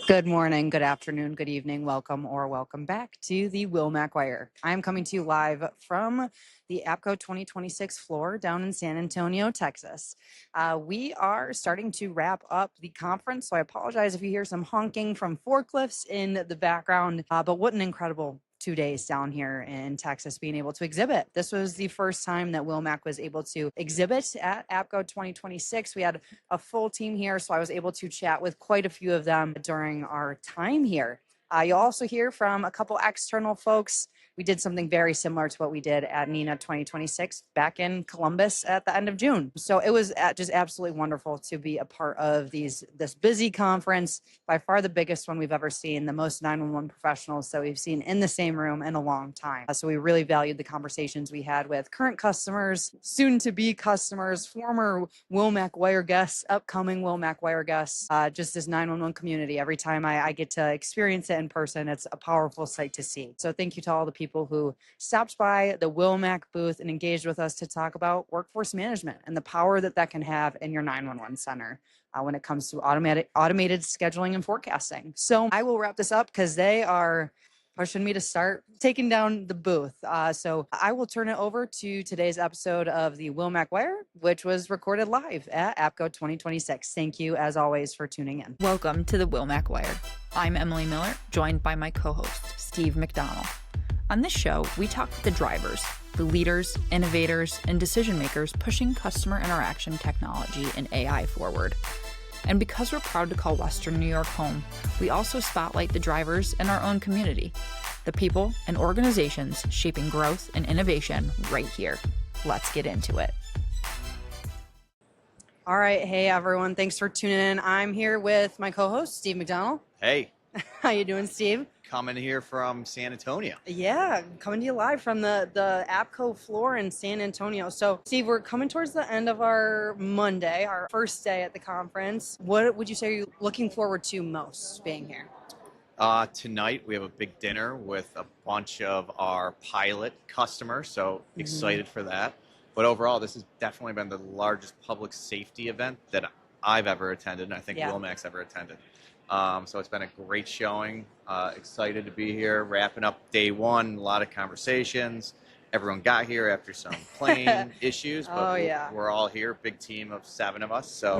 Good morning, good afternoon, good evening, welcome back to the Wilmac Wire. I'm coming to you live from the APCO 2026 floor down in San Antonio, Texas. We are starting to wrap up the conference, so I apologize if you hear some honking from forklifts in the background, but what an incredible 2 days down here in Texas being able to exhibit. This was the first time that Wilmac was able to exhibit at APCO 2026. We had a full team here, so I was able to chat with quite a few of them during our time here. You'll also hear from a couple external folks. We did something very similar to what we did at NENA 2026 back in Columbus at the end of June. So it was just absolutely wonderful to be a part of this busy conference, by far the biggest one we've ever seen, the most 911 professionals that we've seen in the same room in a long time. So we really valued the conversations we had with current customers, soon-to-be customers, former Wilmac Wire guests, upcoming Wilmac Wire guests, just this 911 community. Every time I get to experience it in person, it's a powerful sight to see. So thank you to all the people who stopped by the Wilmac booth and engaged with us to talk about workforce management and the power that can have in your 911 center when it comes to automated scheduling and forecasting. So I will wrap this up because they are pushing me to start taking down the booth. So I will turn it over to today's episode of the Wilmac Wire, which was recorded live at APCO 2026. Thank you, as always, for tuning in. Welcome to the Wilmac Wire. I'm Emily Miller, joined by my co-host, Steve McDonnell. On this show, we talk with the drivers, the leaders, innovators, and decision makers pushing customer interaction technology and AI forward. And because we're proud to call Western New York home, we also spotlight the drivers in our own community, the people and organizations shaping growth and innovation right here. Let's get into it. All right. Hey, everyone. Thanks for tuning in. I'm here with my co-host, Steve McDonnell. Hey. How you doing, Steve? Coming here from San Antonio. Yeah, coming to you live from the APCO floor in San Antonio. So, Steve, we're coming towards the end of our Monday, our first day at the conference. What would you say you're looking forward to most being here? Tonight we have a big dinner with a bunch of our pilot customers, so excited for that. But overall, this has definitely been the largest public safety event that I've ever attended, and I think Wilmac's ever attended. So it's been a great showing. Excited to be here, wrapping up day one, a lot of conversations. Everyone got here after some plane issues, but we're all here, big team of 7 of us, so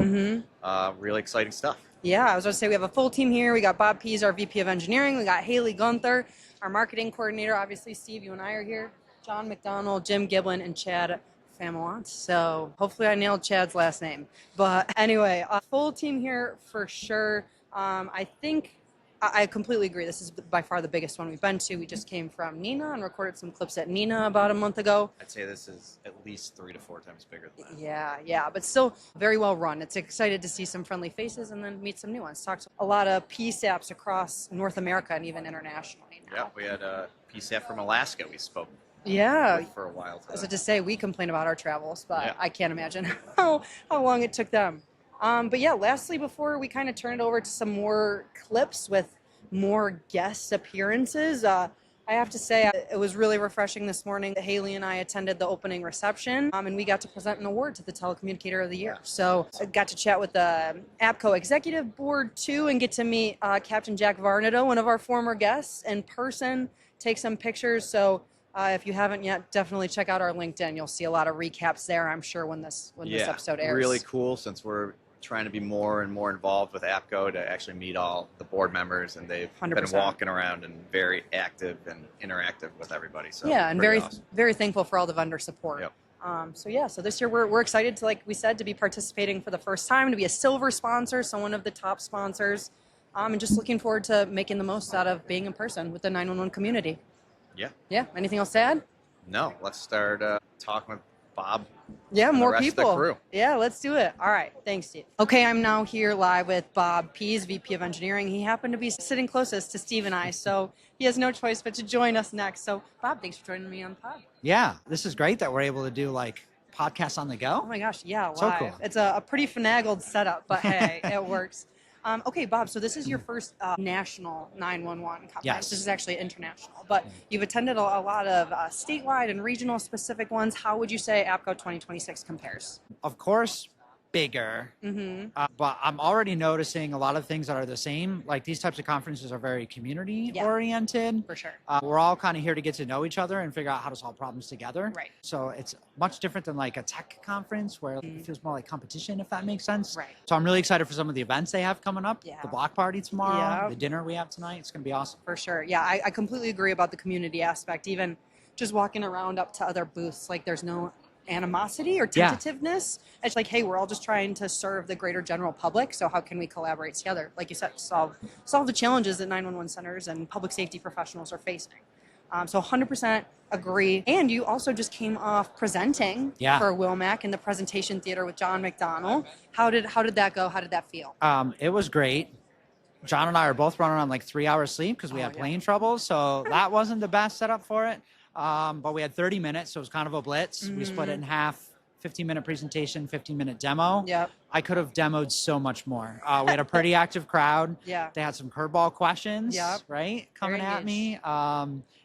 really exciting stuff. Yeah, I was going to say we have a full team here. We got Bob Pease, our VP of Engineering. We got Hailey Gunther, our marketing coordinator. Obviously, Steve, you and I are here. John McDonnell, Jim Giblin, and Chad Famillant. So hopefully I nailed Chad's last name. But anyway, a full team here for sure. I think I completely agree. This is by far the biggest one we've been to. We just came from NENA and recorded some clips at NENA about a month ago. I'd say this is at least 3 to 4 times bigger than that. Yeah, but still very well run. It's excited to see some friendly faces and then meet some new ones. Talk to a lot of Pease apps across North America and even internationally now. Yeah, we had a Pease app from Alaska we spoke for a while today. So to say, we complain about our travels, but I can't imagine how long it took them. But yeah, lastly, before we kind of turn it over to some more clips with more guest appearances, I have to say it was really refreshing this morning. Hailey and I attended the opening reception, and we got to present an award to the Telecommunicator of the Year. So I got to chat with the APCO Executive Board too, and get to meet Captain Jack Varnado, one of our former guests, in person, take some pictures. So if you haven't yet, definitely check out our LinkedIn. You'll see a lot of recaps there, I'm sure, when this episode airs. Really cool, since we're trying to be more and more involved with APCO to actually meet all the board members, and they've 100%. been walking around and very active and interactive with everybody. So and very thankful for all the vendor support. Yep. So this year we're excited to, like we said, to be participating for the first time, to be a silver sponsor, so one of the top sponsors, and just looking forward to making the most out of being in person with the 911 community. Yeah. Anything else to add? No. Let's start talking with Bob. Yeah, more the rest people. Of the crew. Yeah, let's do it. All right. Thanks, Steve. Okay, I'm now here live with Bob Pease, VP of Engineering. He happened to be sitting closest to Steve and I, so he has no choice but to join us next. So, Bob, thanks for joining me on the pod. Yeah, this is great that we're able to do podcasts on the go. Oh my gosh, yeah, live. So cool. It's a pretty finagled setup, but hey, it works. Okay, Bob, so this is your first national 911 conference. Yes. This is actually international, but you've attended a lot of statewide and regional specific ones. How would you say APCO 2026 compares? Of course, bigger. Mm-hmm. But I'm already noticing a lot of things that are the same. Like these types of conferences are very community oriented. For sure. We're all kind of here to get to know each other and figure out how to solve problems together. Right. So it's much different than like a tech conference where it feels more like competition, if that makes sense. Right. So I'm really excited for some of the events they have coming up. Yeah. The block party tomorrow, Yeah. the dinner we have tonight. It's going to be awesome. For sure. Yeah, I completely agree about the community aspect. Even just walking around up to other booths, like there's no animosity or tentativeness. It's like, hey, we're all just trying to serve the greater general public. So how can we collaborate together? Like you said, solve the challenges that 911 centers and public safety professionals are facing. So 100% agree. And you also just came off presenting for Wilmac in the presentation theater with John McDonnell. How did that go? How did that feel? It was great. John and I are both running on like 3 hours sleep because we had plane trouble. So that wasn't the best setup for it. But we had 30 minutes, so it was kind of a blitz. We split it in half, 15-minute presentation, 15-minute demo. Yep. I could have demoed so much more. We had a pretty active crowd. Yeah. They had some curveball questions, right, coming at me.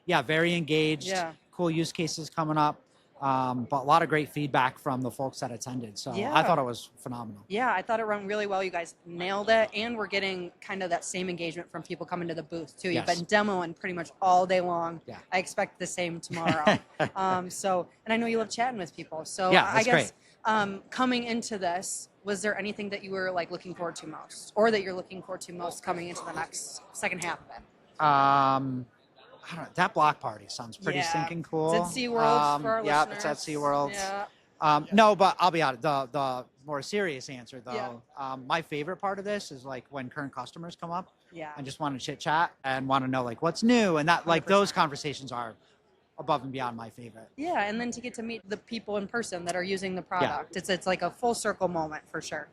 Very engaged. Yeah. Cool use cases coming up. But a lot of great feedback from the folks that attended. So Yeah. I thought it was phenomenal. Yeah, I thought it went really well. You guys nailed it. And we're getting kind of that same engagement from people coming to the booth, too. You've been demoing pretty much all day long. Yeah. I expect the same tomorrow. And I know you love chatting with people. So I guess coming into this, was there anything that you were like looking forward to most, or that you're looking forward to most coming into the next second half of it? I don't know, that block party sounds pretty stinking cool. It's at SeaWorld for our listeners. Yeah, it's at SeaWorld. Yeah. No, but I'll be honest. The more serious answer, though, my favorite part of this is like when current customers come up and just want to chit chat and want to know like what's new, and that like 100%. those conversations are above and beyond my favorite. Yeah, and then to get to meet the people in person that are using the product. It's like a full circle moment for sure.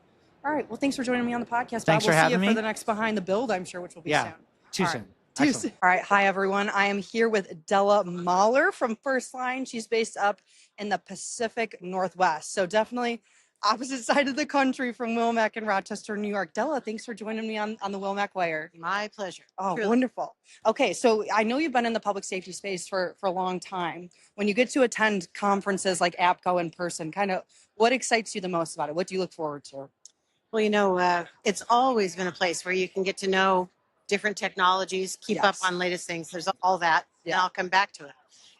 All right, well, thanks for joining me on the podcast, Bob. Thanks for having see you me. for the next Behind the Build, I'm sure, which will be soon. Too All soon. right. Too soon. All right, hi everyone. I am here with Della Mauler from First Line. She's based up in the Pacific Northwest, so definitely opposite side of the country from Wilmac in Rochester, New York. Della, thanks for joining me on the Wilmac Wire. My pleasure. Oh, Truly. wonderful. Okay, so I know you've been in the public safety space for a long time. When you get to attend conferences like APCO in person, kind of what excites you the most about it? What do you look forward to? Well, it's always been a place where you can get to know different technologies, keep up on latest things. There's all that, and I'll come back to it.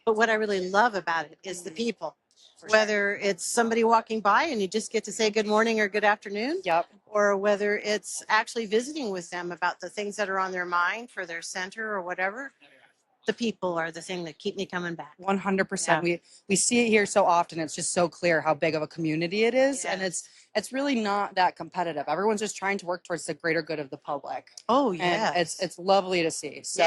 But what I really love about it is the people. Whether it's somebody walking by and you just get to say good morning or good afternoon, or whether it's actually visiting with them about the things that are on their mind for their center or whatever, the people are the thing that keep me coming back. 100%. We see it here so often. It's just so clear how big of a community it is, and it's really not that competitive. Everyone's just trying to work towards the greater good of the public. Oh, yeah. It's lovely to see. So.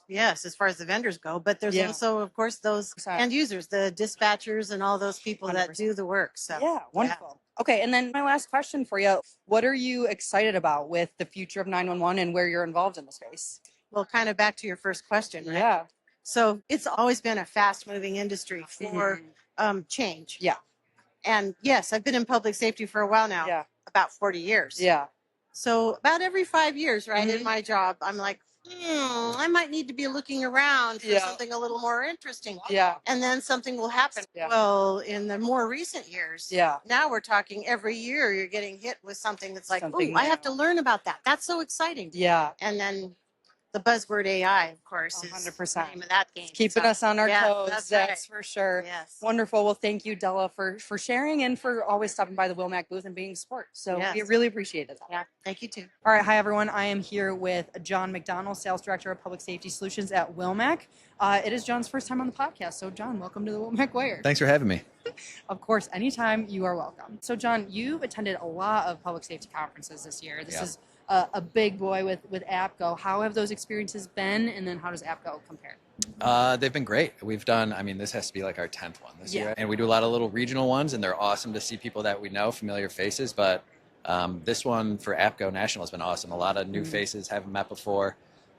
Yes, as far as the vendors go, but there's also, of course, those end users, the dispatchers and all those people 100%. that do the work. So yeah, wonderful. Okay, and then my last question for you. What are you excited about with the future of 911 and where you're involved in the space? Well, kind of back to your first question, right? Yeah. So it's always been a fast-moving industry for change. Yeah. And yes, I've been in public safety for a while now, about 40 years. Yeah. So about every 5 years, right, in my job, I'm like, I might need to be looking around for something a little more interesting. Yeah. And then something will happen. Yeah. Well, in the more recent years, now we're talking every year you're getting hit with something that's like, Something I have to learn about that. That's so exciting. Yeah. And then the buzzword AI, of course, is 100%. the name of that game. It's keeping us on our toes. That's That's for sure. Yes. Wonderful. Well, thank you, Della, for sharing and for always stopping by the Wilmac booth and being support. So we really appreciated that. Yeah, thank you too. All right. Hi, everyone. I am here with John McDonnell, Sales Director of Public Safety Solutions at Wilmac. It is John's first time on the podcast. So, John, welcome to the Wilmac Wire. Thanks for having me. Of course, anytime you are welcome. So, John, you've attended a lot of public safety conferences this year. This is a big boy with APCO. How have those experiences been, and then how does APCO compare? They've been great. We've done, this has to be like our 10th one this year. And we do a lot of little regional ones, and they're awesome to see people that we know, familiar faces. But this one for APCO National has been awesome. A lot of new faces, haven't met before.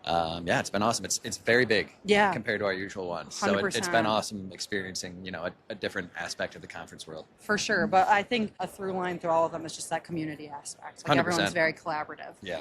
It's been awesome. It's very big compared to our usual ones. So it's been awesome experiencing, a different aspect of the conference world. For sure. But I think a through line through all of them is just that community aspect. Like 100%. Everyone's very collaborative. Yeah.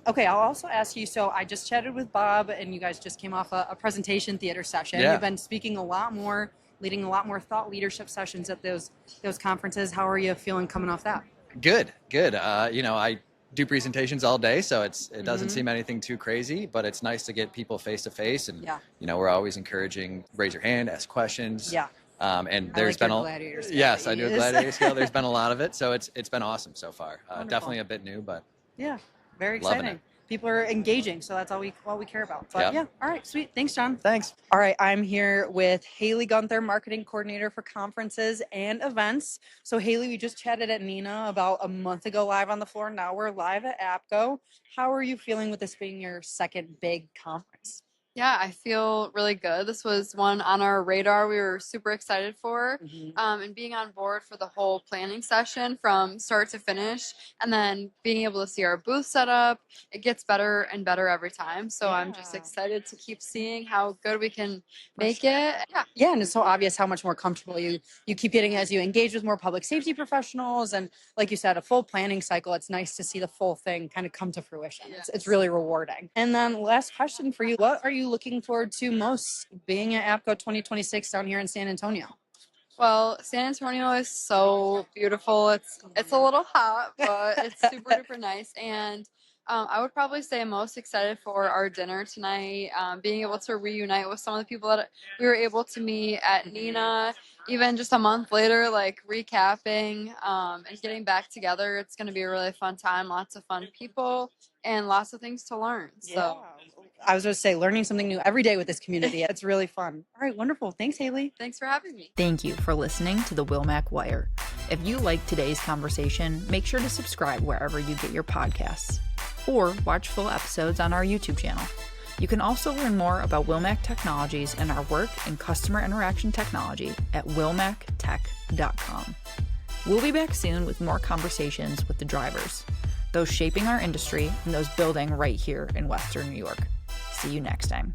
Okay, I'll also ask you, so I just chatted with Bob and you guys just came off a presentation theater session. Yeah. You've been speaking a lot more, leading a lot more thought leadership sessions at those conferences. How are you feeling coming off that? Good. I do presentations all day, so it doesn't seem anything too crazy, but it's nice to get people face to face, and we're always encouraging raise your hand, ask questions. Yeah. And there's been gladiator scale yes, that I you do a use. gladiator scale. There's been a lot of it, so it's been awesome so far. Wonderful. Definitely a bit new, but Yeah, very loving exciting. it. People are engaging, so that's all we care about. But Yep. all right, sweet. Thanks, John. Thanks. All right, I'm here with Hailey Gunther, marketing coordinator for conferences and events. So Hailey, we just chatted at Nina about a month ago live on the floor. Now we're live at APCO. How are you feeling with this being your second big conference? Yeah, I feel really good. This was one on our radar we were super excited for, and being on board for the whole planning session from start to finish, and then being able to see our booth set up. It gets better and better every time. So I'm just excited to keep seeing how good we can make it. Yeah, and it's so obvious how much more comfortable you keep getting as you engage with more public safety professionals, and like you said, a full planning cycle. It's nice to see the full thing kind of come to fruition. It's really rewarding. And then last question for you: what are you looking forward to most being at APCO 2026 down here in San Antonio? Well, San Antonio is so beautiful. It's a little hot, but it's super duper nice. And I would probably say most excited for our dinner tonight, being able to reunite with some of the people that we were able to meet at Nina, even just a month later, like recapping and getting back together. It's going to be a really fun time, lots of fun people, and lots of things to learn. So. I was going to say, learning something new every day with this community. It's really fun. All right, wonderful. Thanks, Hailey. Thanks for having me. Thank you for listening to the Wilmac Wire. If you liked today's conversation, make sure to subscribe wherever you get your podcasts, or watch full episodes on our YouTube channel. You can also learn more about Wilmac Technologies and our work in customer interaction technology at wilmactech.com. We'll be back soon with more conversations with the drivers, those shaping our industry and those building right here in Western New York. See you next time.